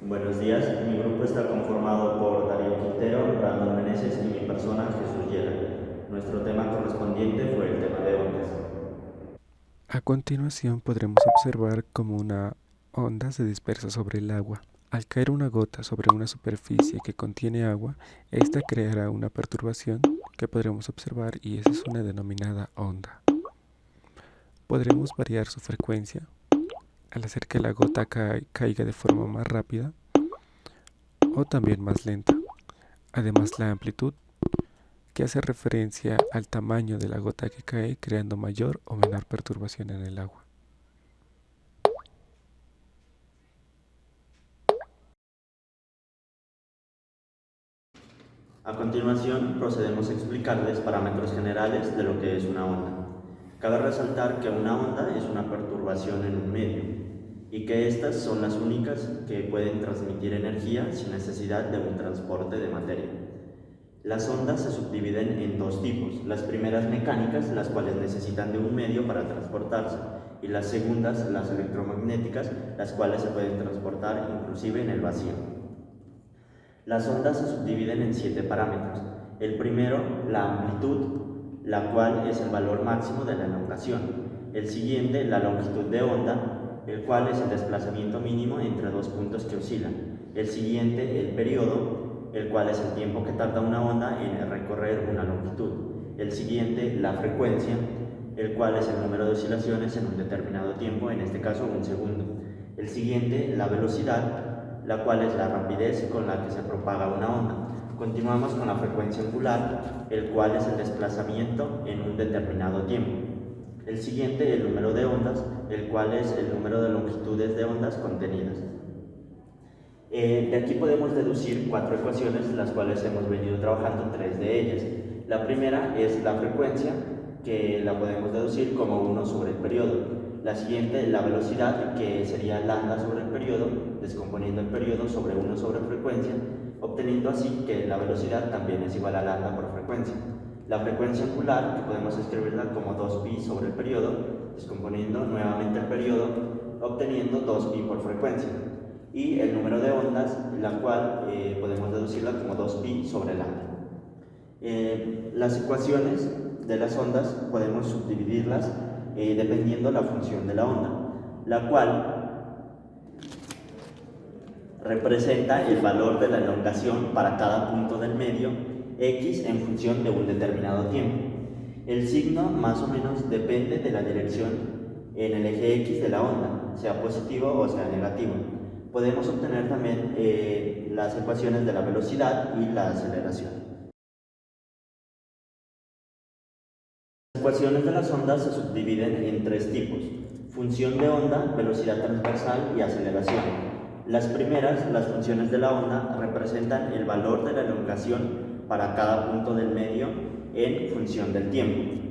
Buenos días, mi grupo está conformado por Darío Quintero, Brandon Meneses y mi persona Jesús Yera. Nuestro tema correspondiente fue el tema de ondas. A continuación podremos observar cómo una onda se dispersa sobre el agua. Al caer una gota sobre una superficie que contiene agua, esta creará una perturbación que podremos observar y esa es una denominada onda. Podremos variar su frecuencia al hacer que la gota caiga de forma más rápida o también más lenta. Además, la amplitud, que hace referencia al tamaño de la gota que cae, creando mayor o menor perturbación en el agua. A continuación, procedemos a explicarles parámetros generales de lo que es una onda. Cabe resaltar que una onda es una perturbación en un medio y que estas son las únicas que pueden transmitir energía sin necesidad de un transporte de materia. Las ondas se subdividen en dos tipos, las primeras mecánicas, las cuales necesitan de un medio para transportarse, y las segundas, las electromagnéticas, las cuales se pueden transportar inclusive en el vacío. Las ondas se subdividen en 7 parámetros. El primero, la amplitud, la cual es el valor máximo de la elongación. El siguiente, la longitud de onda, el cual es el desplazamiento mínimo entre dos puntos que oscilan. El siguiente, el periodo, el cual es el tiempo que tarda una onda en recorrer una longitud. El siguiente, la frecuencia, el cual es el número de oscilaciones en un determinado tiempo, en este caso un segundo. El siguiente, la velocidad, la cual es la rapidez con la que se propaga una onda. Continuamos con la frecuencia angular, el cual es el desplazamiento en un determinado tiempo. El siguiente, el número de ondas, el cual es el número de longitudes de ondas contenidas. De aquí podemos deducir 4 ecuaciones, las cuales hemos venido trabajando 3 de ellas. La primera es la frecuencia, que la podemos deducir como 1 sobre el periodo. La siguiente, la velocidad, que sería lambda sobre el periodo, descomponiendo el periodo sobre 1 sobre frecuencia, obteniendo así que la velocidad también es igual a lambda por frecuencia. La frecuencia angular, que podemos escribirla como 2pi sobre el periodo, descomponiendo nuevamente el periodo, obteniendo 2pi por frecuencia. Y el número de ondas, la cual podemos deducirla como 2pi sobre lambda. Las ecuaciones de las ondas podemos subdividirlas dependiendo la función de la onda, la cual representa el valor de la elongación para cada punto del medio x en función de un determinado tiempo. El signo más o menos depende de la dirección en el eje x de la onda, sea positivo o sea negativo. Podemos obtener también las ecuaciones de la velocidad y la aceleración. Las ecuaciones de las ondas se subdividen en 3 tipos: función de onda, velocidad transversal y aceleración. Las primeras, las funciones de la onda, representan el valor de la elongación para cada punto del medio en función del tiempo.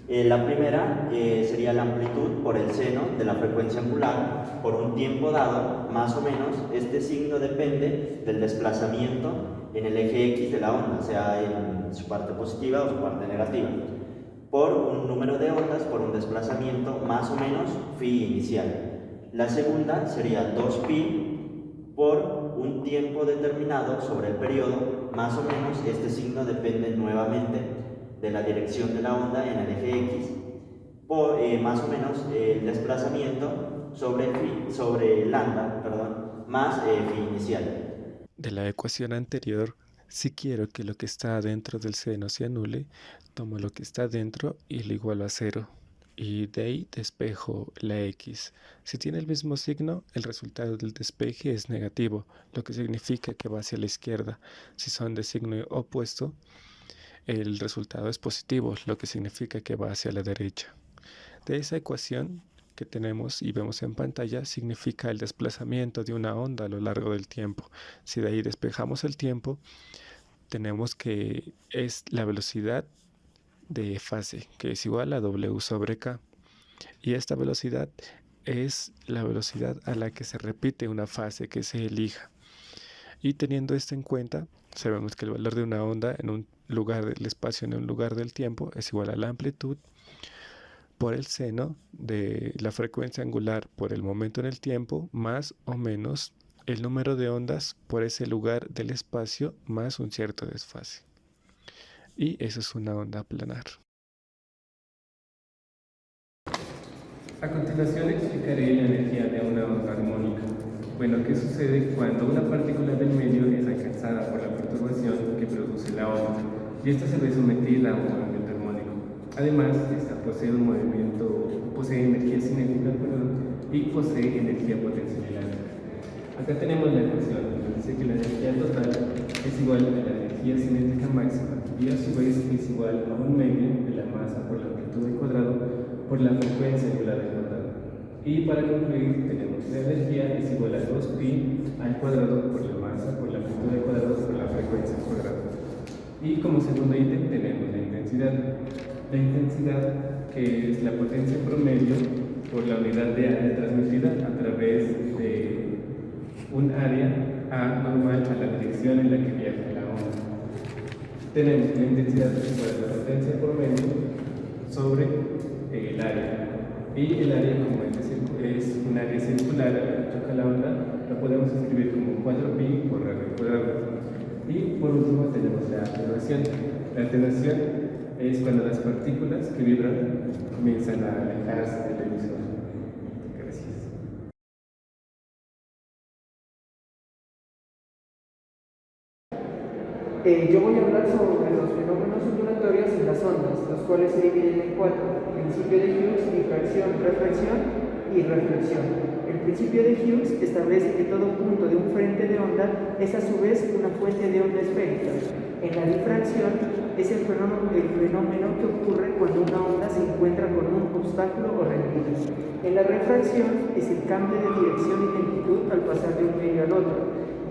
La primera sería la amplitud por el seno de la frecuencia angular por un tiempo dado, más o menos. Este signo depende del desplazamiento en el eje x de la onda, sea en su parte positiva o su parte negativa, por un número de ondas por un desplazamiento más o menos phi inicial. La segunda sería 2pi por un tiempo determinado sobre el periodo, más o menos. Este signo depende nuevamente de la dirección de la onda en el eje x, por más o menos el desplazamiento sobre lambda, más phi inicial. De la ecuación anterior, si quiero que lo que está dentro del seno se anule, tomo lo que está dentro y lo igualo a 0. Y de ahí despejo la x. Si tiene el mismo signo, el resultado del despeje es negativo, lo que significa que va hacia la izquierda. Si son de signo opuesto, el resultado es positivo, lo que significa que va hacia la derecha. De esa ecuación que tenemos y vemos en pantalla significa el desplazamiento de una onda a lo largo del tiempo. Si de ahí despejamos el tiempo, tenemos que es la velocidad de fase, que es igual a W sobre K. Y esta velocidad es la velocidad a la que se repite una fase que se elija. Y teniendo esto en cuenta, sabemos que el valor de una onda en un lugar del espacio, en un lugar del tiempo, es igual a la amplitud por el seno de la frecuencia angular por el momento en el tiempo, más o menos el número de ondas por ese lugar del espacio más un cierto desfase. Y eso es una onda planar. A continuación explicaré la energía de una onda armónica. Bueno, ¿qué sucede cuando una partícula del medio es alcanzada por la perturbación que produce la onda? Y esta se ve sometida a un movimiento armónico. Además, esta posee energía cinética, y posee energía potencial elástica. Acá tenemos la ecuación, que dice que la energía total es igual a la energía cinética máxima y a su vez es igual a un medio de la masa por la amplitud al cuadrado por la frecuencia angular al cuadrado. Y para concluir, tenemos la energía es igual a 2pi al cuadrado por la masa por la amplitud al cuadrado por la frecuencia al cuadrado. Y como segundo ítem tenemos la intensidad. La intensidad, que es la potencia promedio por la unidad de área transmitida a través de un área A normal a la dirección en la que viaja la onda. Tenemos la intensidad igual a la potencia promedio sobre el área. Y el área, como es un área circular a la que choca la onda, lo podemos escribir como 4pi por r al cuadrado. Y por último tenemos la atenuación. La atenuación es cuando las partículas que vibran comienzan a alejarse del emisor. Gracias. Yo voy a hablar sobre los fenómenos ondulatorios en las ondas, los cuales se dividen en cuatro: principio de Hughes, difracción, refracción y reflexión. El principio de Hughes establece que todo punto de un frente de onda es a su vez una fuente de onda esférica. En la difracción es el fenómeno que ocurre cuando una onda se encuentra con un obstáculo o rendija. En la refracción es el cambio de dirección y lentitud al pasar de un medio al otro.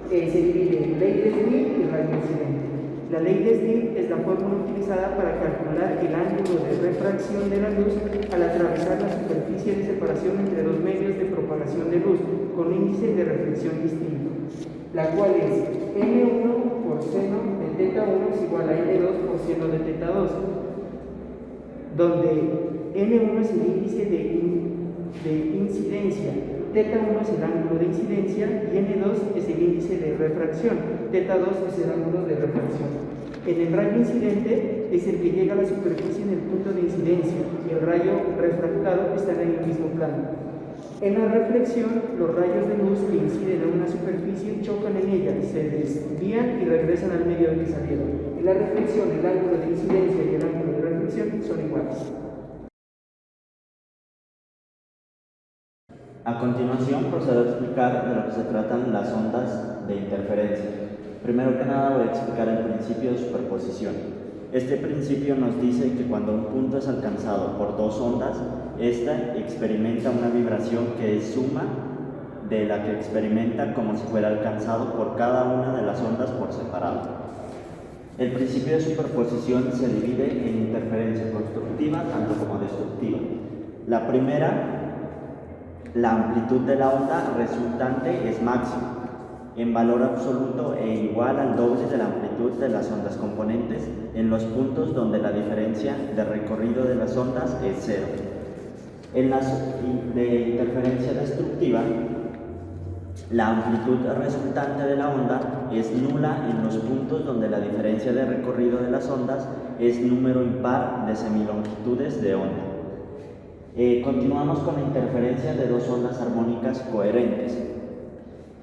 Se divide en ley de Snell y radio incidente. La ley de Snell es la fórmula utilizada para calcular el ángulo de refracción de la luz al atravesar la superficie de separación entre dos medios de propagación de luz con índice de reflexión distinto, la cual es n1 por seno de θ1 es igual a n2 por seno de θ2, donde n1 es el índice de incidencia, θ1 es el ángulo de incidencia y n2 es el índice de refracción, θ2 es el ángulo de refracción. En el rayo incidente es el que llega a la superficie en el punto de incidencia y el rayo refractado está en el mismo plano. En la reflexión, los rayos de luz que inciden en una superficie chocan en ella, se desvían y regresan al medio del que salieron. En la reflexión, el ángulo de incidencia y el ángulo de reflexión son iguales. A continuación procedo a explicar de lo que se tratan las ondas de interferencia. Primero que nada voy a explicar el principio de superposición. Este principio nos dice que cuando un punto es alcanzado por dos ondas, ésta experimenta una vibración que es suma de la que experimenta como si fuera alcanzado por cada una de las ondas por separado. El principio de superposición se divide en interferencia constructiva tanto como destructiva. La primera, la amplitud de la onda resultante es máxima, en valor absoluto e igual al doble de la amplitud de las ondas componentes en los puntos donde la diferencia de recorrido de las ondas es cero. En la de interferencia destructiva, la amplitud resultante de la onda es nula en los puntos donde la diferencia de recorrido de las ondas es número impar de semilongitudes de onda. Continuamos con la interferencia de dos ondas armónicas coherentes.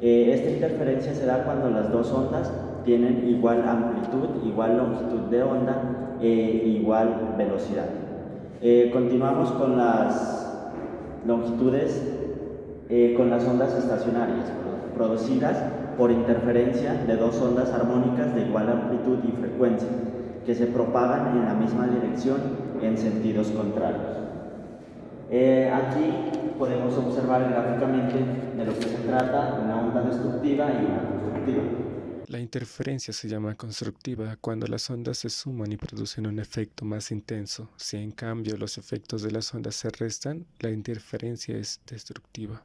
Esta interferencia se da cuando las dos ondas tienen igual amplitud, igual longitud de onda e igual velocidad. Continuamos con las longitudes, con las ondas estacionarias, producidas por interferencia de dos ondas armónicas de igual amplitud y frecuencia, que se propagan en la misma dirección en sentidos contrarios. Aquí podemos observar gráficamente de lo que se trata una onda destructiva y una constructiva. La interferencia se llama constructiva cuando las ondas se suman y producen un efecto más intenso. Si en cambio los efectos de las ondas se restan, la interferencia es destructiva.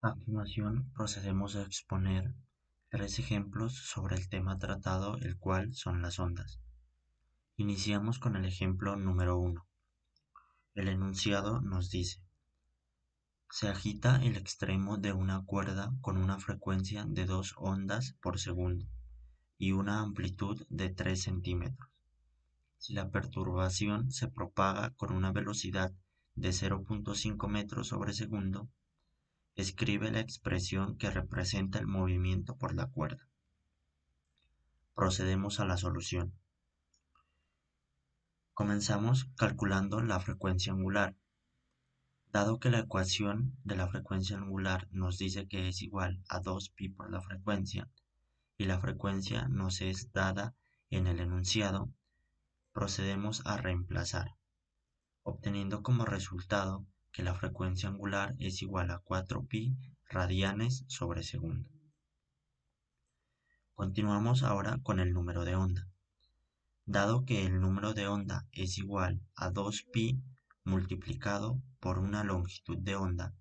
A continuación procedemos a exponer tres ejemplos sobre el tema tratado, el cual son las ondas. Iniciamos con el ejemplo número 1. El enunciado nos dice: Se agita el extremo de una cuerda con una frecuencia de 2 ondas por segundo y una amplitud de 3 centímetros. Si la perturbación se propaga con una velocidad de 0.5 metros sobre segundo, escribe la expresión que representa el movimiento por la cuerda. Procedemos a la solución. Comenzamos calculando la frecuencia angular. Dado que la ecuación de la frecuencia angular nos dice que es igual a 2pi por la frecuencia y la frecuencia nos es dada en el enunciado, procedemos a reemplazar, obteniendo como resultado que la frecuencia angular es igual a 4pi radianes sobre segundo. Continuamos ahora con el número de onda. Dado que el número de onda es igual a 2pi multiplicado por una longitud de onda,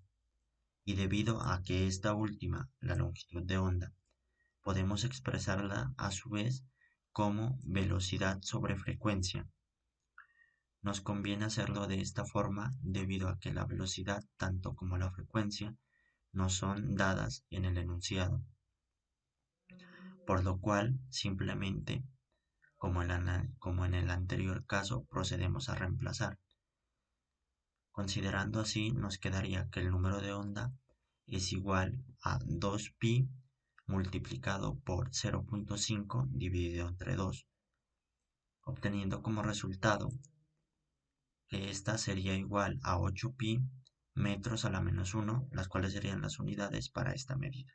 y debido a que esta última, la longitud de onda, podemos expresarla a su vez como velocidad sobre frecuencia. Nos conviene hacerlo de esta forma debido a que la velocidad tanto como la frecuencia no son dadas en el enunciado, por lo cual simplemente, como en el anterior caso, procedemos a reemplazar. Considerando así, nos quedaría que el número de onda es igual a 2pi multiplicado por 0.5 dividido entre 2, obteniendo como resultado que esta sería igual a 8pi metros a la menos 1, las cuales serían las unidades para esta medida.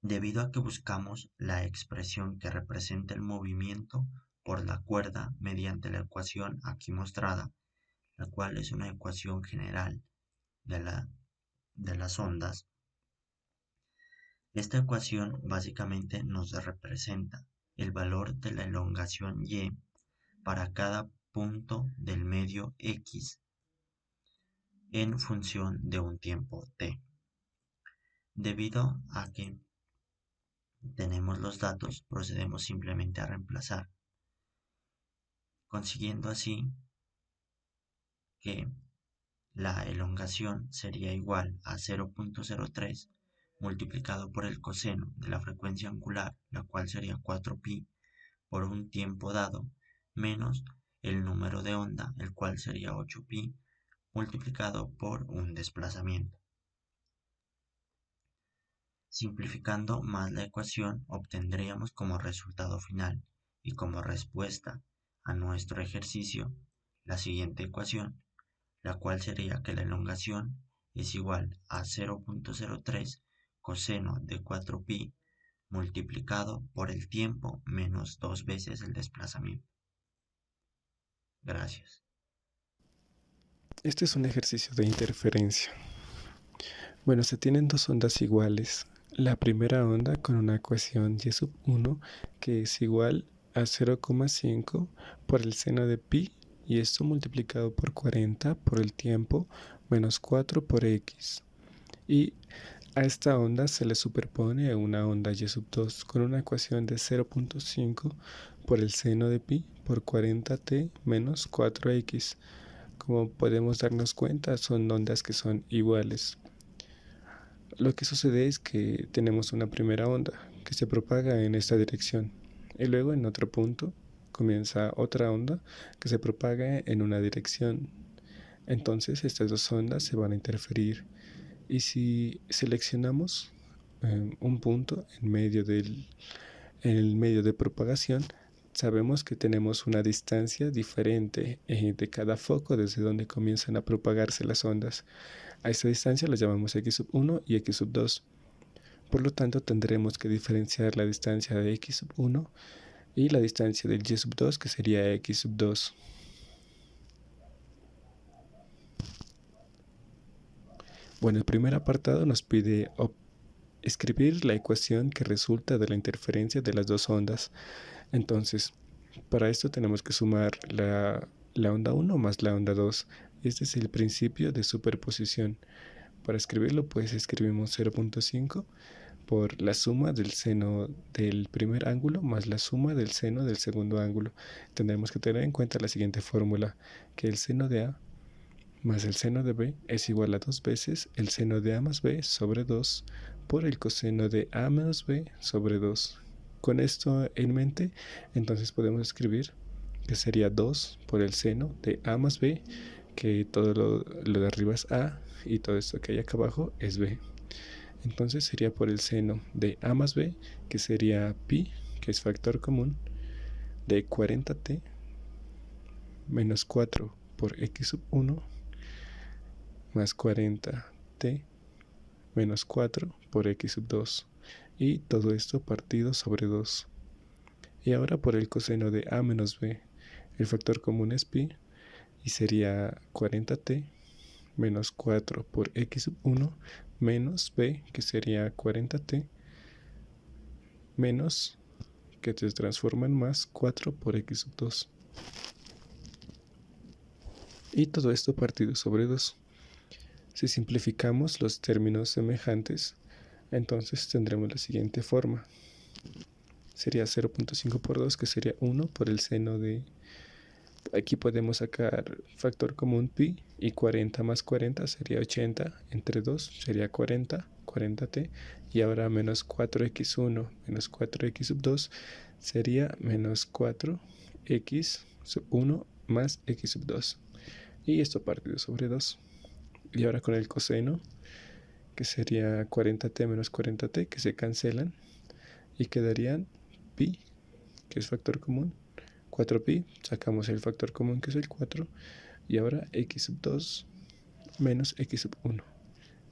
Debido a que buscamos la expresión que representa el movimiento por la cuerda mediante la ecuación aquí mostrada, la cual es una ecuación general de las ondas, esta ecuación básicamente nos representa el valor de la elongación y para cada punto del medio x en función de un tiempo t. Debido a que tenemos los datos, procedemos simplemente a reemplazar, consiguiendo así que la elongación sería igual a 0.03 multiplicado por el coseno de la frecuencia angular, la cual sería 4pi por un tiempo dado, menos el número de onda, el cual sería 8pi multiplicado por un desplazamiento. Simplificando más la ecuación, obtendríamos como resultado final y como respuesta a nuestro ejercicio la siguiente ecuación, la cual sería que la elongación es igual a 0.03 coseno de 4pi multiplicado por el tiempo menos 2 veces el desplazamiento. Gracias. Este es un ejercicio de interferencia. Bueno, se tienen dos ondas iguales. La primera onda con una ecuación y sub 1 que es igual a 0,5 por el seno de pi y esto multiplicado por 40 por el tiempo menos 4 por x. Y a esta onda se le superpone una onda y sub 2 con una ecuación de 0.5 por el seno de pi por 40t menos 4x. Como podemos darnos cuenta, son ondas que son iguales. Lo que sucede es que tenemos una primera onda que se propaga en esta dirección y luego en otro punto comienza otra onda que se propaga en una dirección. Entonces estas dos ondas se van a interferir y si seleccionamos un punto en el medio de propagación, sabemos que tenemos una distancia diferente de cada foco desde donde comienzan a propagarse las ondas. A esta distancia la llamamos x sub 1 y x sub 2. Por lo tanto, tendremos que diferenciar la distancia de x sub 1 y la distancia del y sub 2, que sería x sub 2. Bueno, el primer apartado nos pide escribir la ecuación que resulta de la interferencia de las dos ondas. Entonces, para esto tenemos que sumar la onda 1 más la onda 2. Este es el principio de superposición. Para escribirlo, pues escribimos 0.5 por la suma del seno del primer ángulo más la suma del seno del segundo ángulo. Tendremos que tener en cuenta la siguiente fórmula, que el seno de A más el seno de b es igual a 2 veces el seno de a más b sobre 2 por el coseno de a menos b sobre 2. Con esto en mente, entonces podemos escribir que sería 2 por el seno de a más b, que todo lo de arriba es a y todo esto que hay acá abajo es b. Entonces sería por el seno de a más b, que sería pi, que es factor común, de 40t menos 4 por x sub 1 más 40t menos 4 por x sub 2. Y todo esto partido sobre 2. Y ahora por el coseno de a menos b, el factor común es pi, y sería 40t menos 4 por x sub 1 menos b, que sería 40t menos, que se transforma en más 4 por x sub 2. Y todo esto partido sobre 2. Si simplificamos los términos semejantes, entonces tendremos la siguiente forma. Sería 0.5 por 2, que sería 1 por el seno de... Aquí podemos sacar factor común pi, y 40 más 40 sería 80, entre 2 sería 40, 40t, y ahora menos 4x1 menos 4x sub 2 sería menos 4x sub 1 más x sub 2. Y esto partido sobre 2. Y ahora con el coseno, que sería 40t menos 40t, que se cancelan, y quedarían pi, que es factor común, 4pi, sacamos el factor común que es el 4, y ahora x sub 2 menos x sub 1,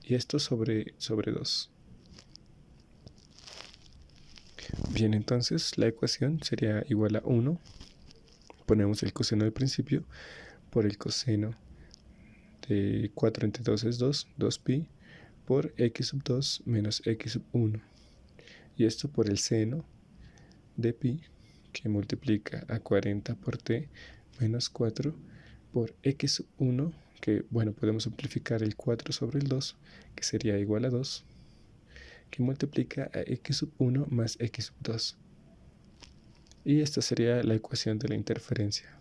y esto sobre 2. Bien, entonces la ecuación sería igual a 1, ponemos el coseno del principio, por el coseno de 4 entre 2 es 2, 2pi, por x sub 2 menos x sub 1, y esto por el seno de pi, que multiplica a 40 por t menos 4 por x sub 1, que bueno, podemos simplificar el 4 sobre el 2, que sería igual a 2, que multiplica a x sub 1 más x sub 2. Y esta sería la ecuación de la interferencia.